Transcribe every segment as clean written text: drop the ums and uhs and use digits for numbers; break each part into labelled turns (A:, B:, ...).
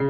A: The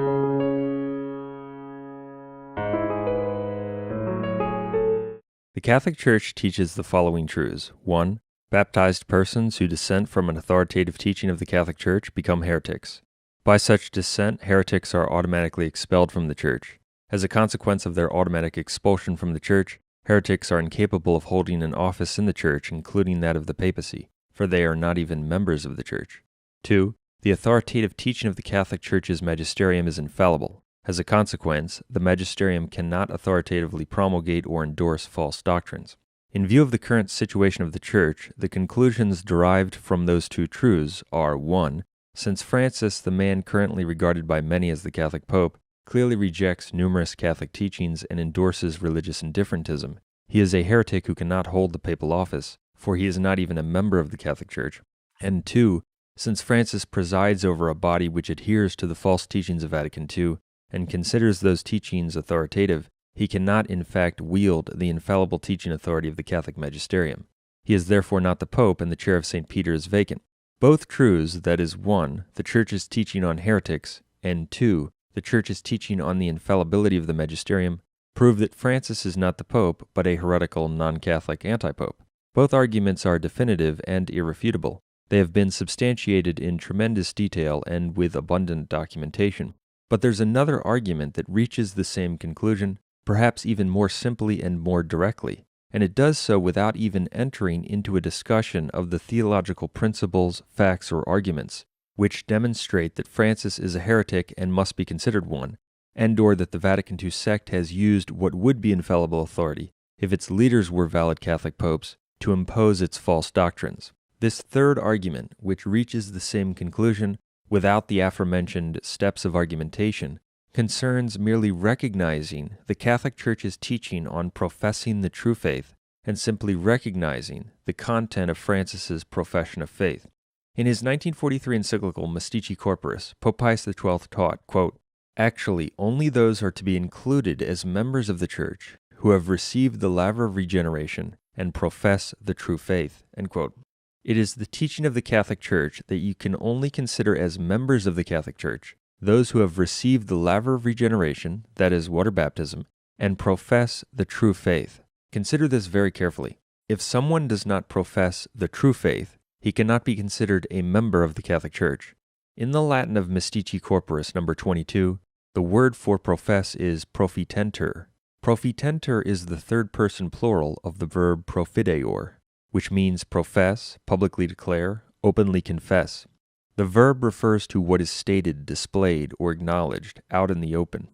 A: Catholic Church teaches the following truths. 1. Baptized persons who dissent from an authoritative teaching of the Catholic Church become heretics. By such dissent, heretics are automatically expelled from the Church. As a consequence of their automatic expulsion from the Church, heretics are incapable of holding an office in the Church, including that of the papacy, for they are not even members of the Church. 2. The authoritative teaching of the Catholic Church's magisterium is infallible. As a consequence, the magisterium cannot authoritatively promulgate or endorse false doctrines. In view of the current situation of the Church, the conclusions derived from those two truths are 1. Since Francis, the man currently regarded by many as the Catholic Pope, clearly rejects numerous Catholic teachings and endorses religious indifferentism, he is a heretic who cannot hold the papal office, for he is not even a member of the Catholic Church. And 2. Since Francis presides over a body which adheres to the false teachings of Vatican II, and considers those teachings authoritative, he cannot in fact wield the infallible teaching authority of the Catholic magisterium. He is therefore not the Pope, and the chair of St. Peter is vacant. Both truths, that is 1, the Church's teaching on heretics, and 2, the Church's teaching on the infallibility of the magisterium, prove that Francis is not the Pope, but a heretical non-Catholic anti-pope. Both arguments are definitive and irrefutable. They have been substantiated in tremendous detail and with abundant documentation. But there's another argument that reaches the same conclusion, perhaps even more simply and more directly, and it does so without even entering into a discussion of the theological principles, facts, or arguments, which demonstrate that Francis is a heretic and must be considered one, and/or that the Vatican II sect has used what would be infallible authority, if its leaders were valid Catholic popes, to impose its false doctrines. This third argument, which reaches the same conclusion, without the aforementioned steps of argumentation, concerns merely recognizing the Catholic Church's teaching on professing the true faith and simply recognizing the content of Francis's profession of faith. In his 1943 encyclical Mystici Corporis, Pope Pius XII taught, quote, "Actually, only those are to be included as members of the Church who have received the laver of regeneration and profess the true faith," end quote. It is the teaching of the Catholic Church that you can only consider as members of the Catholic Church those who have received the laver of regeneration, that is, water baptism, and profess the true faith. Consider this very carefully. If someone does not profess the true faith, he cannot be considered a member of the Catholic Church. In the Latin of Mystici Corporis number 22, the word for profess is profitenter. Profitenter is the third person plural of the verb profideor, which means profess, publicly declare, openly confess. The verb refers to what is stated, displayed, or acknowledged out in the open.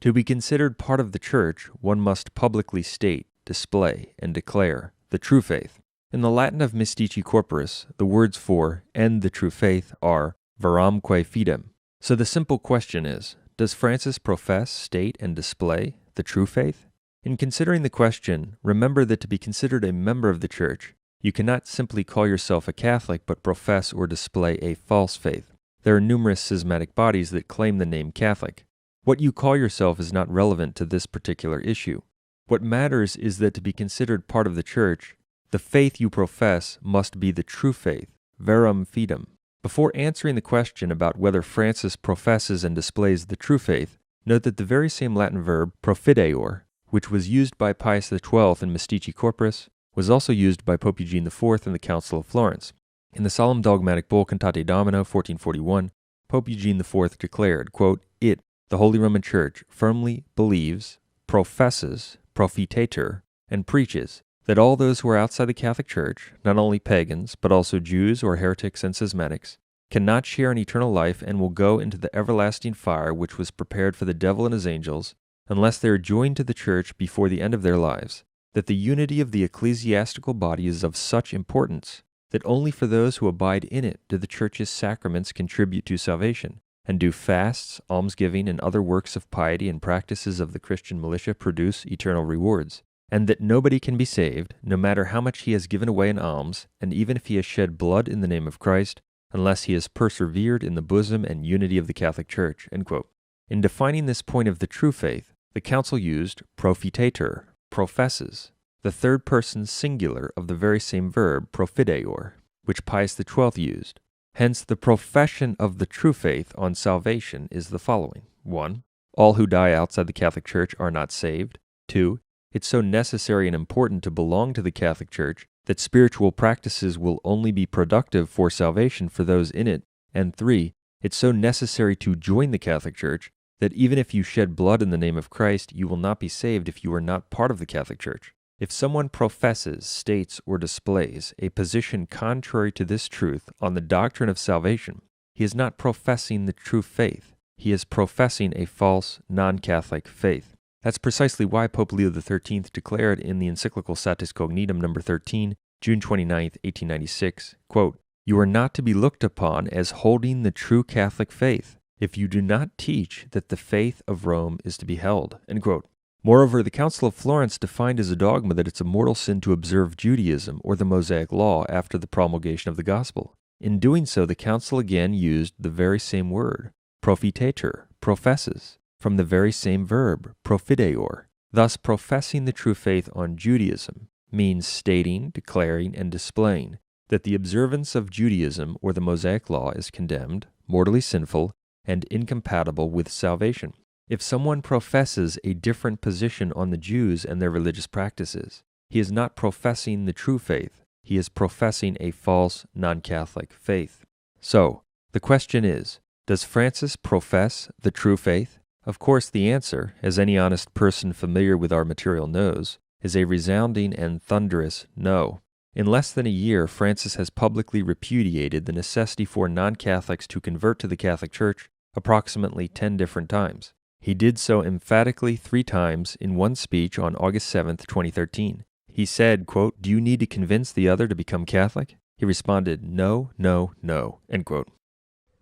A: To be considered part of the Church, one must publicly state, display, and declare the true faith. In the Latin of Mystici Corporis, the words for and the true faith are veramque fidem. So the simple question is, does Francis profess, state, and display the true faith? In considering the question, remember that to be considered a member of the Church, you cannot simply call yourself a Catholic but profess or display a false faith. There are numerous schismatic bodies that claim the name Catholic. What you call yourself is not relevant to this particular issue. What matters is that to be considered part of the Church, the faith you profess must be the true faith, verum fidem. Before answering the question about whether Francis professes and displays the true faith, note that the very same Latin verb profideor, which was used by Pius XII in Mystici Corporis, was also used by Pope Eugene IV in the Council of Florence. In the Solemn Dogmatic Bull Cantate Domino 1441, Pope Eugene IV declared, quote, "It, the Holy Roman Church, firmly believes, professes, profitater, and preaches that all those who are outside the Catholic Church, not only pagans, but also Jews or heretics and schismatics, cannot share in eternal life and will go into the everlasting fire which was prepared for the devil and his angels, unless they are joined to the Church before the end of their lives, that the unity of the ecclesiastical body is of such importance that only for those who abide in it do the Church's sacraments contribute to salvation, and do fasts, almsgiving, and other works of piety and practices of the Christian militia produce eternal rewards, and that nobody can be saved, no matter how much he has given away in alms, and even if he has shed blood in the name of Christ, unless he has persevered in the bosom and unity of the Catholic Church." End quote. In defining this point of the true faith, the Council used profitater, professes, the third person singular of the very same verb profideor, which Pius XII used. Hence, the profession of the true faith on salvation is the following. 1. All who die outside the Catholic Church are not saved. 2. It's so necessary and important to belong to the Catholic Church that spiritual practices will only be productive for salvation for those in it. And 3. It's so necessary to join the Catholic Church that even if you shed blood in the name of Christ, you will not be saved if you are not part of the Catholic Church. If someone professes, states, or displays a position contrary to this truth on the doctrine of salvation, he is not professing the true faith. He is professing a false, non-Catholic faith. That's precisely why Pope Leo XIII declared in the encyclical Satis Cognitum No. 13, June 29, 1896, quote, "You are not to be looked upon as holding the true Catholic faith if you do not teach that the faith of Rome is to be held." End quote. Moreover, the Council of Florence defined as a dogma that it's a mortal sin to observe Judaism or the Mosaic Law after the promulgation of the Gospel. In doing so, the Council again used the very same word, profitetur, professes, from the very same verb, profideor. Thus, professing the true faith on Judaism means stating, declaring, and displaying that the observance of Judaism or the Mosaic Law is condemned, mortally sinful, and incompatible with salvation. If someone professes a different position on the Jews and their religious practices, he is not professing the true faith. He is professing a false, non-Catholic faith. So, the question is, does Francis profess the true faith? Of course, the answer, as any honest person familiar with our material knows, is a resounding and thunderous no. In less than a year, Francis has publicly repudiated the necessity for non-Catholics to convert to the Catholic Church approximately 10 different times. He did so emphatically 3 times in one speech on August 7, 2013. He said, quote, "Do you need to convince the other to become Catholic?" He responded, "No, no, no," end quote.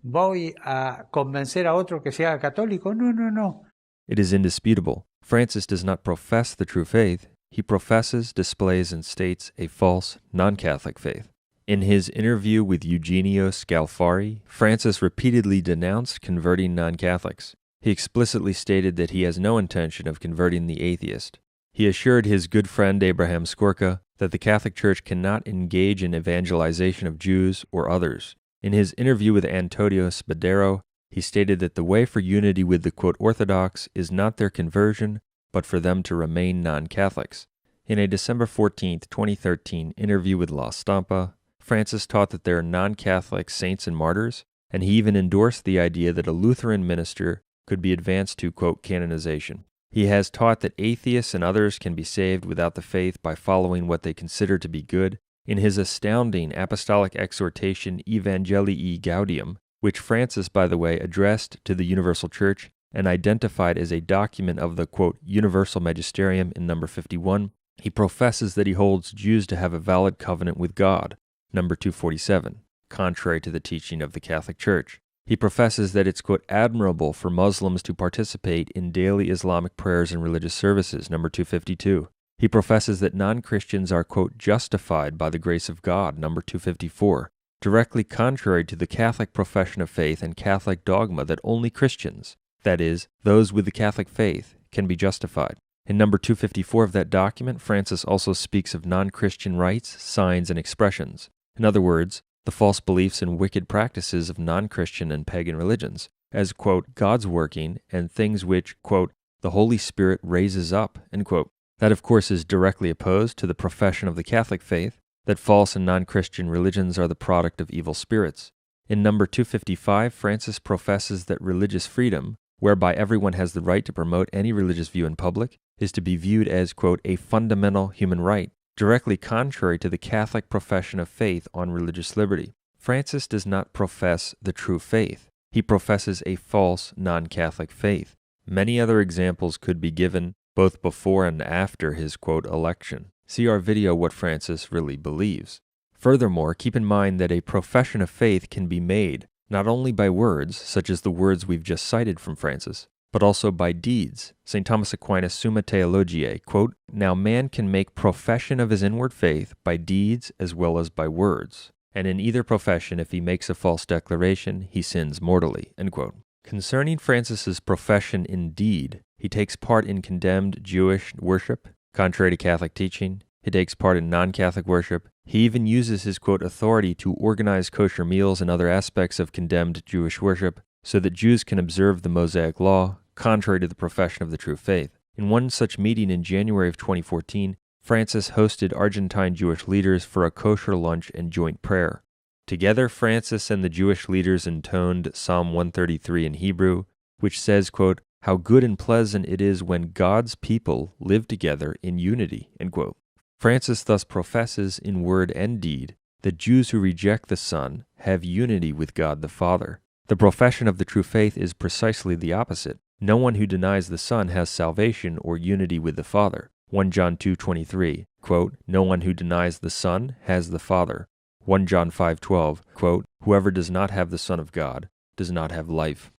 B: ¿Voy a convencer a otro que se haga católico? No, no, no.
A: It is indisputable. Francis does not profess the true faith. He professes, displays, and states a false, non-Catholic faith. In his interview with Eugenio Scalfari, Francis repeatedly denounced converting non-Catholics. He explicitly stated that he has no intention of converting the atheist. He assured his good friend Abraham Skorka that the Catholic Church cannot engage in evangelization of Jews or others. In his interview with Antonio Spadero, he stated that the way for unity with the quote Orthodox is not their conversion, but for them to remain non-Catholics. In a December 14, 2013 interview with La Stampa, Francis taught that there are non-Catholic saints and martyrs, and he even endorsed the idea that a Lutheran minister could be advanced to, quote, canonization. He has taught that atheists and others can be saved without the faith by following what they consider to be good. In his astounding apostolic exhortation Evangelii Gaudium, which Francis, by the way, addressed to the Universal Church and identified as a document of the, quote, Universal Magisterium in number 51, he professes that he holds Jews to have a valid covenant with God, number 247, contrary to the teaching of the Catholic Church. He professes that it's, quote, admirable for Muslims to participate in daily Islamic prayers and religious services, number 252. He professes that non-Christians are, quote, justified by the grace of God, number 254, directly contrary to the Catholic profession of faith and Catholic dogma that only Christians, that is, those with the Catholic faith, can be justified. In number 254 of that document, Francis also speaks of non-Christian rites, signs, and expressions. In other words, the false beliefs and wicked practices of non-Christian and pagan religions, as, quote, God's working and things which, quote, the Holy Spirit raises up, end quote. That, of course, is directly opposed to the profession of the Catholic faith, that false and non-Christian religions are the product of evil spirits. In number 255, Francis professes that religious freedom, whereby everyone has the right to promote any religious view in public, is to be viewed as, quote, a fundamental human right, directly contrary to the Catholic profession of faith on religious liberty. Francis does not profess the true faith. He professes a false, non-Catholic faith. Many other examples could be given, both before and after his, quote, election. See our video, What Francis Really Believes. Furthermore, keep in mind that a profession of faith can be made not only by words, such as the words we've just cited from Francis, but also by deeds. St. Thomas Aquinas, Summa Theologiae, quote, now man can make profession of his inward faith by deeds as well as by words. And in either profession, if he makes a false declaration, he sins mortally, end quote. Concerning Francis's profession in deed, he takes part in condemned Jewish worship, contrary to Catholic teaching. He takes part in non-Catholic worship. He even uses his, quote, authority to organize kosher meals and other aspects of condemned Jewish worship so that Jews can observe the Mosaic law, contrary to the profession of the true faith. In one such meeting in January of 2014, Francis hosted Argentine Jewish leaders for a kosher lunch and joint prayer. Together, Francis and the Jewish leaders intoned Psalm 133 in Hebrew, which says, quote, "How good and pleasant it is when God's people live together in unity," end quote. Francis thus professes in word and deed that Jews who reject the Son have unity with God the Father. The profession of the true faith is precisely the opposite. No one who denies the Son has salvation or unity with the Father. 1 John 2:23, quote, "No one who denies the Son has the Father." 1 John 5:12, quote, "Whoever does not have the Son of God does not have life."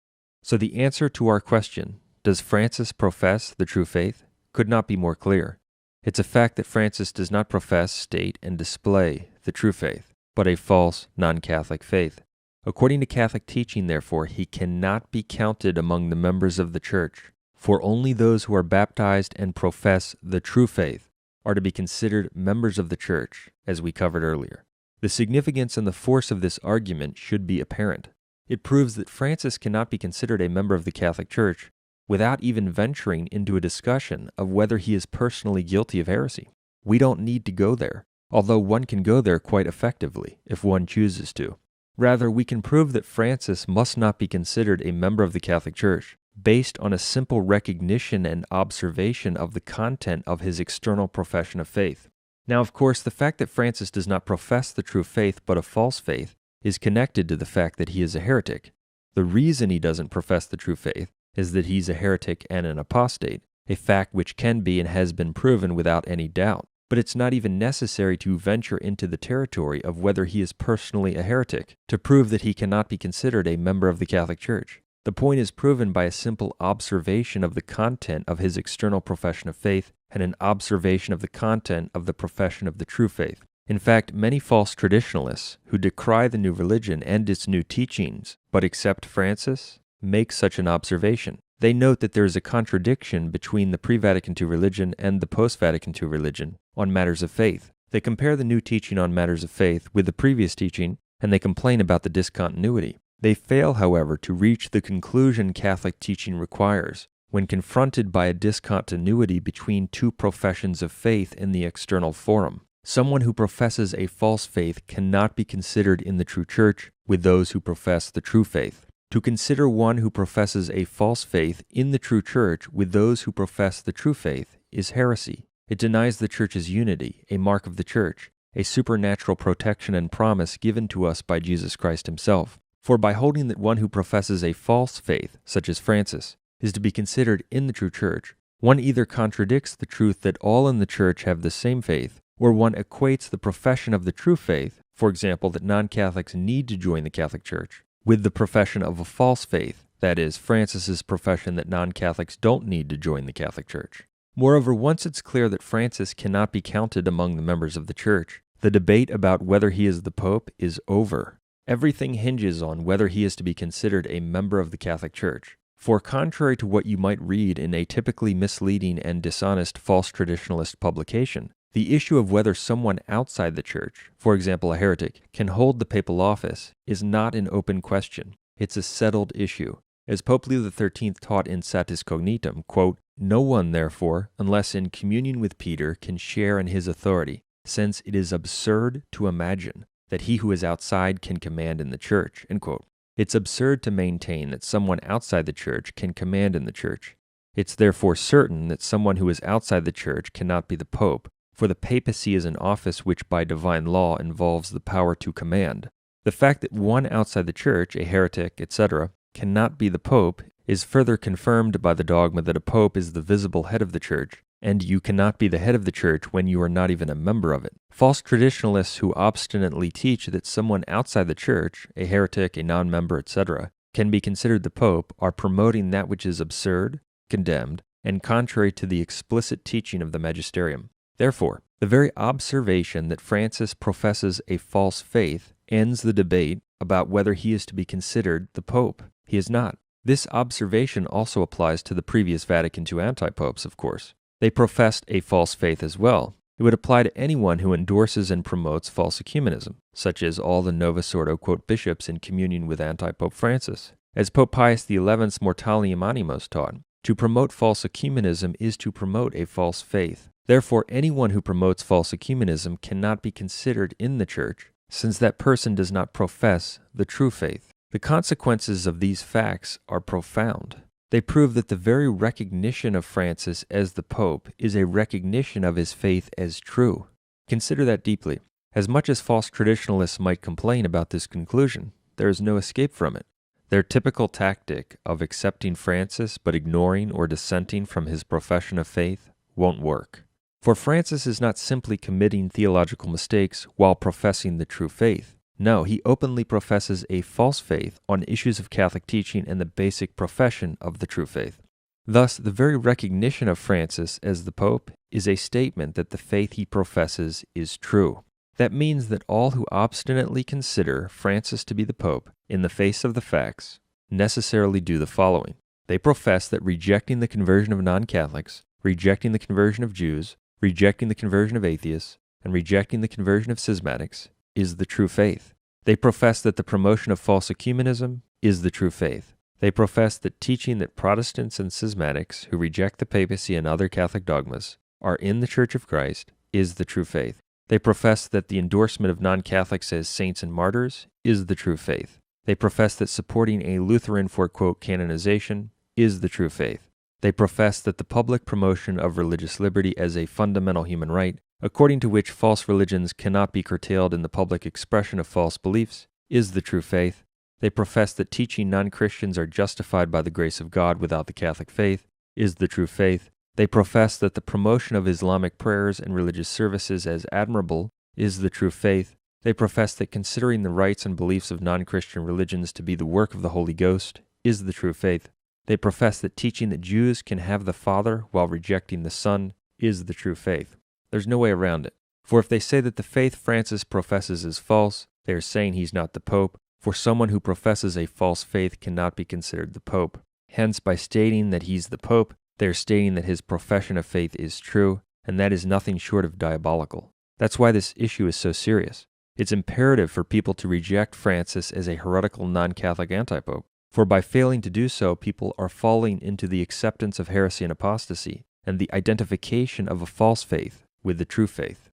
A: So the answer to our question, does Francis profess the true faith, could not be more clear. It's a fact that Francis does not profess, state, and display the true faith, but a false, non-Catholic faith. According to Catholic teaching, therefore, he cannot be counted among the members of the Church, for only those who are baptized and profess the true faith are to be considered members of the Church, as we covered earlier. The significance and the force of this argument should be apparent. It proves that Francis cannot be considered a member of the Catholic Church without even venturing into a discussion of whether he is personally guilty of heresy. We don't need to go there, although one can go there quite effectively if one chooses to. Rather, we can prove that Francis must not be considered a member of the Catholic Church based on a simple recognition and observation of the content of his external profession of faith. Now, of course, the fact that Francis does not profess the true faith but a false faith is connected to the fact that he is a heretic. The reason he doesn't profess the true faith is that he's a heretic and an apostate, a fact which can be and has been proven without any doubt. But it's not even necessary to venture into the territory of whether he is personally a heretic to prove that he cannot be considered a member of the Catholic Church. The point is proven by a simple observation of the content of his external profession of faith and an observation of the content of the profession of the true faith. In fact, many false traditionalists who decry the new religion and its new teachings but accept Francis make such an observation. They note that there is a contradiction between the pre-Vatican II religion and the post-Vatican II religion on matters of faith. They compare the new teaching on matters of faith with the previous teaching, and they complain about the discontinuity. They fail, however, to reach the conclusion Catholic teaching requires when confronted by a discontinuity between two professions of faith in the external forum. Someone who professes a false faith cannot be considered in the true church with those who profess the true faith. To consider one who professes a false faith in the true church with those who profess the true faith is heresy. It denies the church's unity, a mark of the church, a supernatural protection and promise given to us by Jesus Christ himself. For by holding that one who professes a false faith, such as Francis, is to be considered in the true church, one either contradicts the truth that all in the church have the same faith, or one equates the profession of the true faith, for example, that non-Catholics need to join the Catholic Church, with the profession of a false faith, that is, Francis's profession that non-Catholics don't need to join the Catholic Church. Moreover, once it's clear that Francis cannot be counted among the members of the Church, the debate about whether he is the Pope is over. Everything hinges on whether he is to be considered a member of the Catholic Church. For contrary to what you might read in a typically misleading and dishonest false traditionalist publication, the issue of whether someone outside the Church, for example a heretic, can hold the papal office is not an open question. It's a settled issue. As Pope Leo XIII taught in Satis Cognitum, quote, "No one, therefore, unless in communion with Peter, can share in his authority, since it is absurd to imagine that he who is outside can command in the Church," end quote. It's absurd to maintain that someone outside the Church can command in the Church. It's therefore certain that someone who is outside the Church cannot be the Pope, for the papacy is an office which by divine law involves the power to command. The fact that one outside the Church, a heretic, etc., cannot be the Pope is further confirmed by the dogma that a Pope is the visible head of the Church, and you cannot be the head of the Church when you are not even a member of it. False traditionalists who obstinately teach that someone outside the Church, a heretic, a non-member, etc., can be considered the Pope are promoting that which is absurd, condemned, and contrary to the explicit teaching of the magisterium. Therefore, the very observation that Francis professes a false faith ends the debate about whether he is to be considered the Pope. He is not. This observation also applies to the previous Vatican II anti-popes, of course. They professed a false faith as well, It would apply to anyone who endorses and promotes false ecumenism, such as all the Novus Ordo bishops in communion with anti-Pope Francis. As Pope Pius XI's Mortalium Animos taught, to promote false ecumenism is to promote a false faith. Therefore, anyone who promotes false ecumenism cannot be considered in the Church, since that person does not profess the true faith. The consequences of these facts are profound. They prove that the very recognition of Francis as the Pope is a recognition of his faith as true. Consider that deeply. As much as false traditionalists might complain about this conclusion, there is no escape from it. Their typical tactic of accepting Francis but ignoring or dissenting from his profession of faith won't work. For Francis is not simply committing theological mistakes while professing the true faith. No, he openly professes a false faith on issues of Catholic teaching and the basic profession of the true faith. Thus, the very recognition of Francis as the Pope is a statement that the faith he professes is true. That means that all who obstinately consider Francis to be the Pope, in the face of the facts, necessarily do the following. They profess that rejecting the conversion of non-Catholics, rejecting the conversion of Jews, rejecting the conversion of atheists, and rejecting the conversion of schismatics is the true faith. They profess that the promotion of false ecumenism is the true faith. They profess that teaching that Protestants and schismatics who reject the papacy and other Catholic dogmas are in the Church of Christ is the true faith. They profess that the endorsement of non-Catholics as saints and martyrs is the true faith. They profess that supporting a Lutheran for, quote, canonization is the true faith. They profess that the public promotion of religious liberty as a fundamental human right, according to which false religions cannot be curtailed in the public expression of false beliefs, is the true faith. They profess that teaching non-Christians are justified by the grace of God without the Catholic faith is the true faith. They profess that the promotion of Islamic prayers and religious services as admirable is the true faith. They profess that considering the rites and beliefs of non-Christian religions to be the work of the Holy Ghost is the true faith. They profess that teaching that Jews can have the Father while rejecting the Son is the true faith. There's no way around it. For if they say that the faith Francis professes is false, they are saying he's not the Pope, for someone who professes a false faith cannot be considered the Pope. Hence, by stating that he's the Pope, they are stating that his profession of faith is true, and that is nothing short of diabolical. That's why this issue is so serious. It's imperative for people to reject Francis as a heretical non-Catholic anti-pope, for by failing to do so, people are falling into the acceptance of heresy and apostasy, and the identification of a false faith with the true faith.